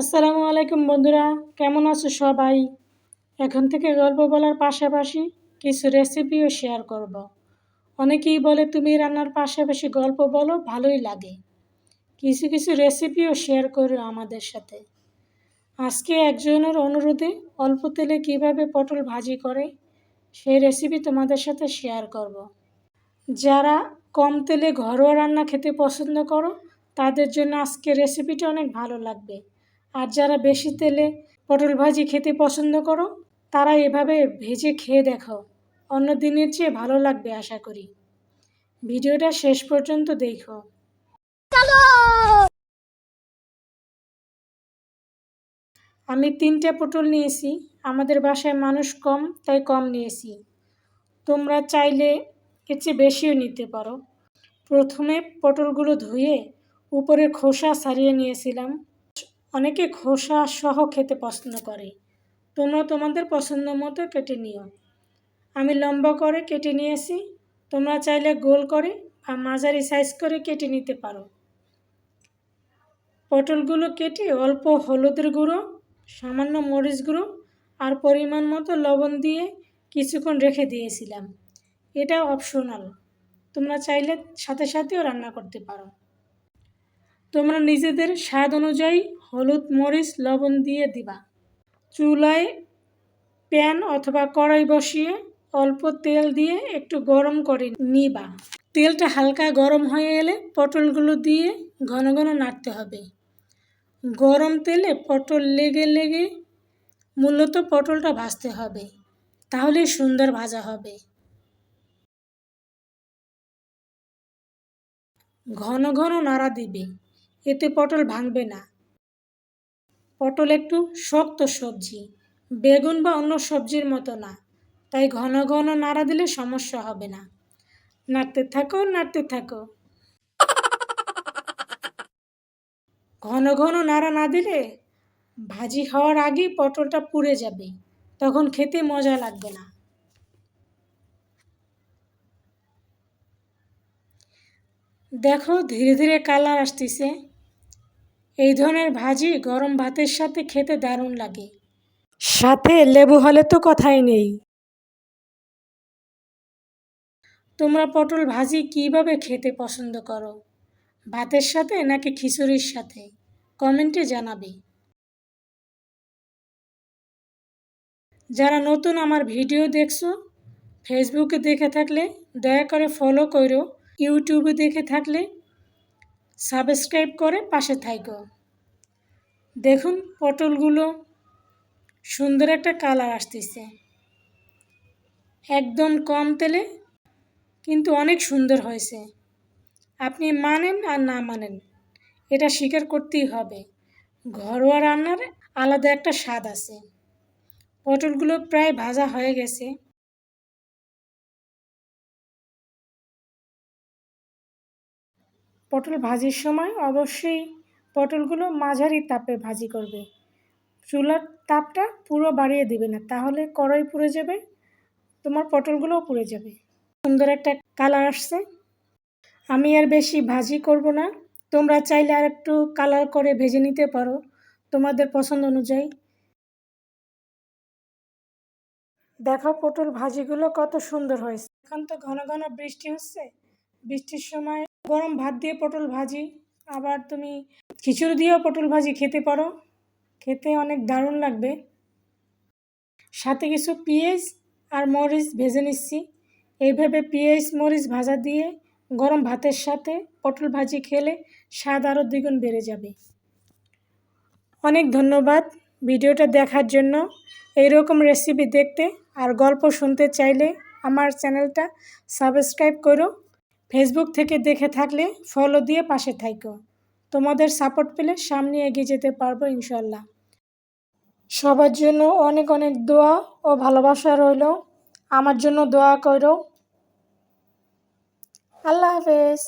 আসসালামু আলাইকুম বন্ধুরা, কেমন আছো সবাই? এখন থেকে গল্প বলার পাশাপাশি কিছু রেসিপিও শেয়ার করব। অনেকেই বলে তুমি রান্নার পাশাপাশি গল্প বলো, ভালোই লাগে। কিছু কিছু রেসিপিও শেয়ার করো আমাদের সাথে। আজকে একজনের অনুরোধে অল্প তেলে কিভাবে পটল ভাজি করে সেই রেসিপি তোমাদের সাথে শেয়ার করব। যারা কম তেলে ঘরোয়া রান্না খেতে পছন্দ করো তাদের জন্য আজকে রেসিপিটা অনেক ভালো লাগবে। আর যারা বেশি তেলে পটল ভাজি খেতে পছন্দ করো তারা এভাবে ভেজে খেয়ে দেখো, অন্য দিনের চেয়ে ভালো লাগবে আশা করি। ভিডিওটা শেষ পর্যন্ত দেখো। আমি 3টে পটল নিয়েছি, আমাদের বাসায় মানুষ কম তাই কম নিয়েছি। তোমরা চাইলে এর চেয়ে বেশিও নিতে পারো। প্রথমে পটলগুলো ধুয়ে উপরের খোসা ছাড়িয়ে নিয়েছিলাম। অনেকে খোসা সহ খেতে পছন্দ করে, তোমরা তোমাদের পছন্দ মতো কেটে নিও। আমি লম্বা করে কেটে নিয়েছি, তোমরা চাইলে গোল করে বা মাঝারি সাইজ করে কেটে নিতে পারো। পটলগুলো কেটে অল্প হলুদের গুঁড়ো, সামান্য মরিচ গুঁড়ো আর পরিমাণ মতো লবণ দিয়ে কিছুক্ষণ রেখে দিয়েছিলাম। এটা অপশনাল, তোমরা চাইলে সাথে সাথেও রান্না করতে পারো। তোমরা নিজেদের স্বাদ অনুযায়ী হলুদ মরিচ লবণ দিয়ে দিবা। চুলায় প্যান অথবা কড়াই বসিয়ে অল্প তেল দিয়ে একটু গরম করে নিবা। তেলটা হালকা গরম হয়ে এলে পটলগুলো দিয়ে ঘন ঘন নাড়তে হবে। গরম তেলে পটল লেগে মূলত পটলটা ভাজতে হবে, তাহলে সুন্দর ভাজা হবে। ঘন ঘন নাড়া দিবে, এতে পটল ভাঙবে না। পটল একটু শক্ত সবজি, বেগুন বা অন্য সবজির মতো না, তাই ঘন ঘন নাড়া দিলে সমস্যা হবে না। নাড়তে থাকো। ঘন ঘন নাড়া না দিলে ভাজি হওয়ার আগেই পটলটা পুড়ে যাবে, তখন খেতে মজা লাগবে না। দেখো ধীরে ধীরে কালার আসতেছে। এই ধরনের ভাজি গরম ভাতের সাথে খেতে দারুণ লাগে, সাথে লেবু হলে তো কথাই নেই। তোমরা পটল ভাজি কিভাবে খেতে পছন্দ করো, ভাতের সাথে নাকি খিচুড়ির সাথে? কমেন্টে জানাবে। যারা নতুন আমার ভিডিও দেখছো, ফেসবুকে দেখে থাকলে দয়া করে ফলো করো, ইউটিউবে দেখে থাকলে সাবস্ক্রাইব করে পাশে থাকো। দেখুন পটলগুলো সুন্দর একটা কালার আসতেছে, একদম কম তেলে, কিন্তু অনেক সুন্দর হয়েছে। আপনি মানেন আর না মানেন, এটা স্বীকার করতেই হবে, ঘরোয়া রান্নার আলাদা একটা স্বাদ আছে। পটলগুলো প্রায় ভাজা হয়ে গেছে। পটল ভাজির সময় অবশ্যই পটলগুলো মাঝারি তাপে ভাজি করবে, চুলার তাপটা পুরো বাড়িয়ে দিবে না, তাহলে কড়াই পুড়ে যাবে, তোমার পটলগুলোও পুড়ে যাবে। সুন্দর একটা কালার আসছে। আমি আর বেশি ভাজি করব না, তোমরা চাইলে আর একটু কালার করে ভেজে নিতে পারো তোমাদের পছন্দ অনুযায়ী। দেখো পটল ভাজিগুলো কত সুন্দর হয়েছে। এখন তো ঘন ঘন বৃষ্টি হচ্ছে, বৃষ্টির সময় গরম ভাত দিয়ে পটল ভাজি, আবার তুমি খিচুড়ি দিয়েও পটল ভাজি খেতে পারো, খেতে অনেক দারুণ লাগবে। সাথে কিছু পেঁয়াজ আর মরিচ ভেজে নিচ্ছি। এইভাবে পেঁয়াজ মরিচ ভাজা দিয়ে গরম ভাতের সাথে পটল ভাজি খেলে স্বাদ আরও দ্বিগুণ বেড়ে যাবে। অনেক ধন্যবাদ ভিডিওটা দেখার জন্য। এইরকম রেসিপি দেখতে আর গল্প শুনতে চাইলে আমার চ্যানেলটা সাবস্ক্রাইব করো। ফেসবুক থেকে দেখে থাকলে ফলো দিয়ে পাশে থাকো। তোমাদের সাপোর্ট পেলে সামনে এগিয়ে যেতে পারবো ইনশাল্লাহ। সবার জন্য অনেক অনেক দোয়া ও ভালোবাসা রইল। আমার জন্য দোয়া করো। আল্লাহ হাফেজ।